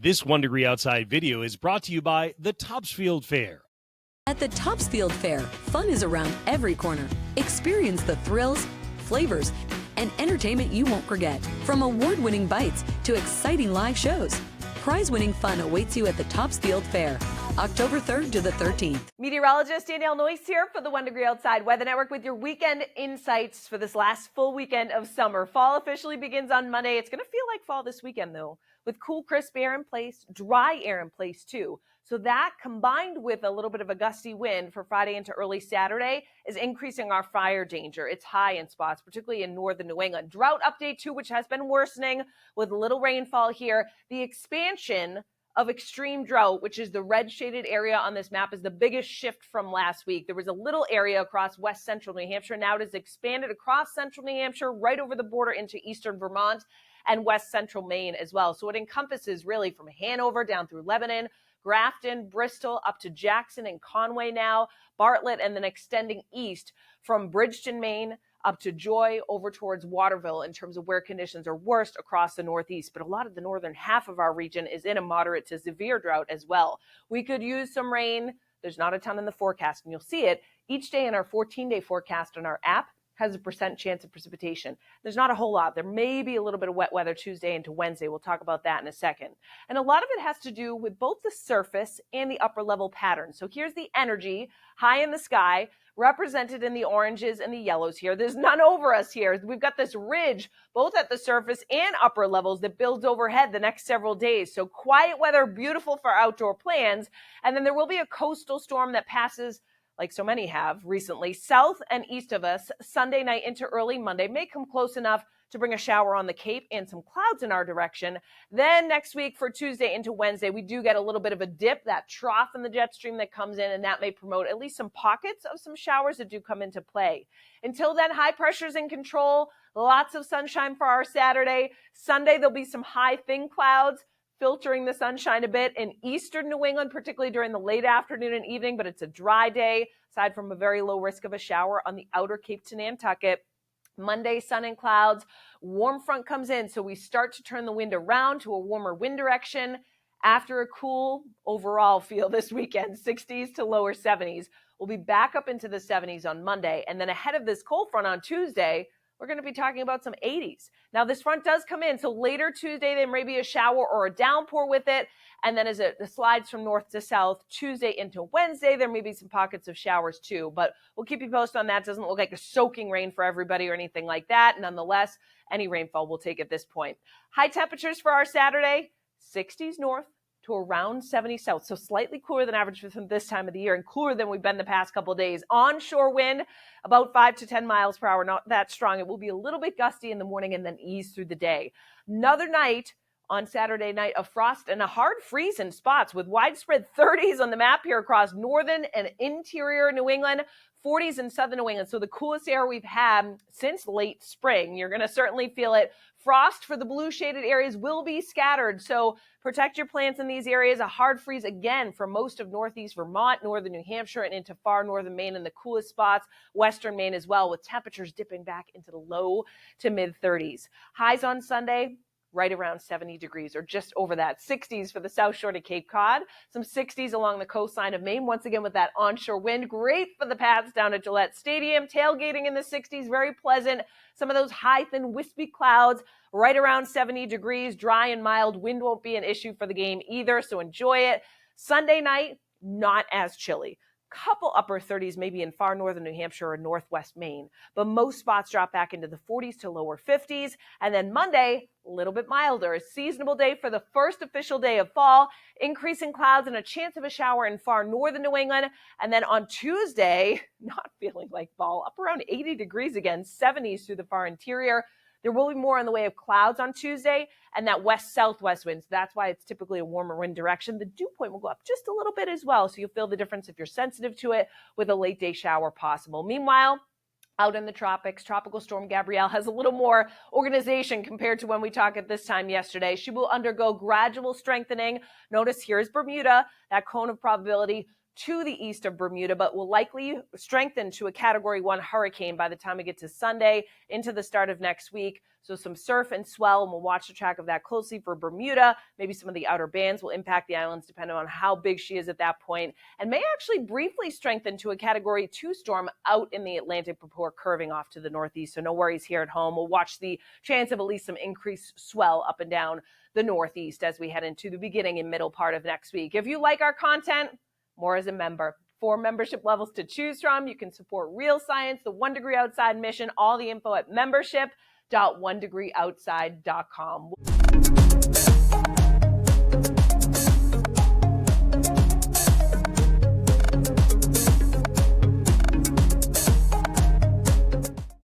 This 1 Degree Outside video is brought to you by the Topsfield Fair. At the Topsfield Fair, fun is around every corner. Experience the thrills, flavors, and entertainment you won't forget. From award-winning bites to exciting live shows, prize-winning fun awaits you at the Topsfield Fair, October 3rd to the 13th. Meteorologist Danielle here for the 1 Degree Outside Weather Network with your weekend insights for this last full weekend of summer. Fall officially begins on Monday. It's going to feel like fall this weekend, though, with cool, crisp air in place, dry air in place, too. So that, combined with a little bit of a gusty wind for Friday into early Saturday, is increasing our fire danger. It's high in spots, particularly in northern New England. Drought update, too, which has been worsening with little rainfall here. The expansion of extreme drought, which is the red shaded area on this map, is the biggest shift from last week. There was a little area across west central New Hampshire. Now it has expanded across central New Hampshire, right over the border into eastern Vermont and west central Maine as well. So it encompasses really from Hanover down through Lebanon, Grafton, Bristol, up to Jackson and Conway now, Bartlett, and then extending east from Bridgeton, Maine, up to Joy, over towards Waterville in terms of where conditions are worst across the Northeast. But a lot of the northern half of our region is in a moderate to severe drought as well. We could use some rain. There's not a ton in the forecast, and you'll see it each day in our 14-day forecast on our app. Has a % chance of precipitation. There's not a whole lot. There may be a little bit of wet weather Tuesday into Wednesday. We'll talk about that in a second. And a lot of it has to do with both the surface and the upper level pattern. So here's the energy high in the sky, represented in the oranges and the yellows here. There's none over us here. We've got this ridge, both at the surface and upper levels, that builds overhead the next several days. So quiet weather, beautiful for outdoor plans. And then there will be a coastal storm that passes, like so many have recently, south and east of us Sunday night into early Monday. May come close enough to bring a shower on the Cape and some clouds in our direction. Then next week for Tuesday into Wednesday, we do get a little bit of a dip, that trough in the jet stream that comes in, and that may promote at least some pockets of some showers that do come into play. Until then, high pressure's in control. Lots of sunshine for our Saturday. Sunday, there'll be some high thin clouds filtering the sunshine a bit in eastern New England, particularly during the late afternoon and evening, but it's a dry day, aside from a very low risk of a shower on the outer Cape to Nantucket. Monday, sun and clouds. Warm front comes in, so we start to turn the wind around to a warmer wind direction after a cool overall feel this weekend, 60s to lower 70s. We'll be back up into the 70s on Monday, and then ahead of this cold front on Tuesday, we're going to be talking about some 80s. Now, this front does come in, so later Tuesday, there may be a shower or a downpour with it. And then as it slides from north to south, Tuesday into Wednesday, there may be some pockets of showers too. But we'll keep you posted on that. It doesn't look like a soaking rain for everybody or anything like that. Nonetheless, any rainfall we'll take at this point. High temperatures for our Saturday, 60s north to around 70 south. So slightly cooler than average for this time of the year and cooler than we've been the past couple of days. Onshore wind, about 5 to 10 miles per hour, not that strong. It will be a little bit gusty in the morning and then ease through the day. Another night on Saturday night of frost and a hard freeze in spots with widespread 30s on the map here across northern and interior New England, 40s in southern New England. So the coolest air we've had since late spring. You're going to certainly feel it. Frost for the blue shaded areas will be scattered. So protect your plants in these areas. A hard freeze again for most of northeast Vermont, northern New Hampshire, and into far northern Maine in the coolest spots, western Maine as well, with temperatures dipping back into the low to mid 30s. Highs on Sunday, right around 70 degrees or just over that. 60s for the South Shore to Cape Cod. Some 60s along the coastline of Maine. Once again with that onshore wind. Great for the paths down at Gillette Stadium. Tailgating in the 60s. Very pleasant. Some of those high, thin, wispy clouds right around 70 degrees. Dry and mild. Wind won't be an issue for the game either, so enjoy it. Sunday night, not as chilly. Couple upper 30s maybe in far northern New Hampshire or northwest Maine, but most spots drop back into the 40s to lower 50s. And then Monday, a little bit milder, a seasonable day for the first official day of fall, increasing clouds and a chance of a shower in far northern New England. And then on Tuesday, not feeling like fall, up around 80 degrees again, 70s through the far interior. There will be more in the way of clouds on Tuesday and that west-southwest wind. So that's why it's typically a warmer wind direction. The dew point will go up just a little bit as well, so you'll feel the difference if you're sensitive to it, with a late-day shower possible. Meanwhile, out in the tropics, Tropical Storm Gabrielle has a little more organization compared to when we talked at this time yesterday. She will undergo gradual strengthening. Notice here is Bermuda, that cone of probability, to the east of Bermuda, but will likely strengthen to a Category 1 hurricane by the time we get to Sunday into the start of next week. So some surf and swell, and we'll watch the track of that closely for Bermuda. Maybe some of the outer bands will impact the islands depending on how big she is at that point, and may actually briefly strengthen to a Category 2 storm out in the Atlantic before curving off to the northeast. So no worries here at home. We'll watch the chance of at least some increased swell up and down the northeast as we head into the beginning and middle part of next week. If you like our content, more as a member. 4 membership levels to choose from. You can support Real Science, the 1 Degree Outside mission, all the info at membership.onedegreeoutside.com.